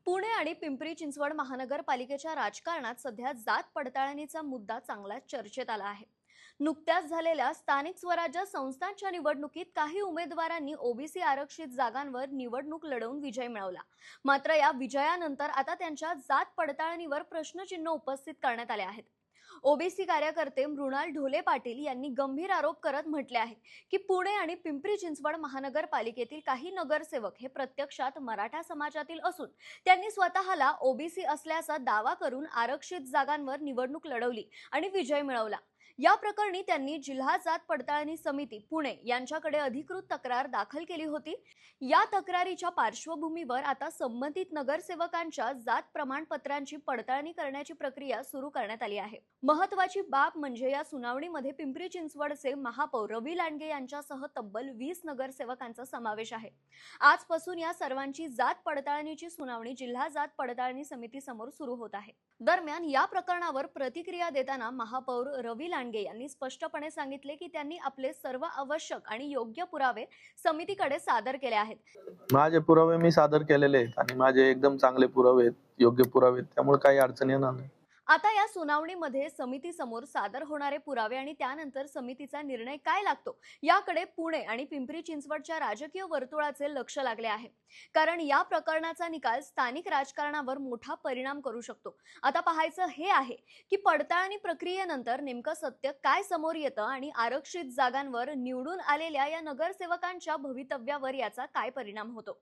पुणे आणि पिंपरी चिंचवड महानगरपालिकेच्या राजकारणात सध्या जात पडताळणीचा मुद्दा चांगला चर्चेत आला आहे. नुकत्याच झालेल्या स्थानिक स्वराज्य संस्थांच्या निवडणुकीत काही उमेदवारांनी ओबीसी आरक्षित जागांवर निवडणूक लढवून विजय मिळवला. मात्र या विजयानंतर आता त्यांच्या जात पडताळणीवर प्रश्नचिन्ह उपस्थित करण्यात आले आहेत. ओबीसी कार्यकर्ते मृणाल ढोले पाटील यांनी गंभीर आरोप करत म्हटले आहे की पुणे आणि पिंपरी चिंचवड महानगरपालिकेतील काही नगरसेवक हे प्रत्यक्षात मराठा समाजातील असून त्यांनी स्वतःला ओबीसी असल्याचा दावा करून आरक्षित जागांवर निवडणूक लढवली आणि विजय मिळवला. या प्रकरणी त्यांनी जिल्हा जात पडताळणी समिती पुणे यांच्याकडे अधिकृत तक्रार दाखल केली होती. या तक्रारीच्या पार्श्वभूमीवर आता संबंधित नगरसेवकांच्या जात प्रमाणपत्रांची पडताळणी करण्याची प्रक्रिया सुरू करण्यात आली आहे. महत्त्वाची बाब म्हणजे या सुनावणीमध्ये पिंपरी चिंचवडचे महापौर रवी लांडगे यांच्यासह तब्बल 20 नगरसेवकांचा समावेश आहे. आजपासून या सर्वांची जात पडताळणीची सुनावणी जिल्हा जात पडताळणी समितीसमोर सुरू होत आहे. दरम्यान या प्रकरणावर प्रतिक्रिया देताना महापौर रवी लांडगे यांनी स्पष्टपणे सांगितले की त्यांनी आपले सर्व आवश्यक आणि योग्य पुरावे समितीकडे सादर केले आहेत. माझे पुरावे मी सादर केलेले आहेत आणि माझे एकदम चांगले पुरावे आहेत, योग्य पुरावे आहेत, त्यामुळे काही अडचण येणार नाही. आता या सुनावणीमध्ये समितीसमोर सादर होणारे पुरावे आणि त्यानंतर समितीचा निर्णय काय लागतो याकडे पुणे आणि पिंपरी चिंचवडच्या राजकीय वर्तुळाचे लक्ष लागले आहे. कारण या प्रकरणाचा निकाल स्थानिक राजकारणावर मोठा परिणाम करू शकतो. आता पाहायचं हे आहे की पडताळणी प्रक्रियेनंतर नेमकं सत्य काय समोर येतं आणि आरक्षित जागांवर निवडून आलेल्या या नगरसेवकांच्या भवितव्यावर याचा काय परिणाम होतो.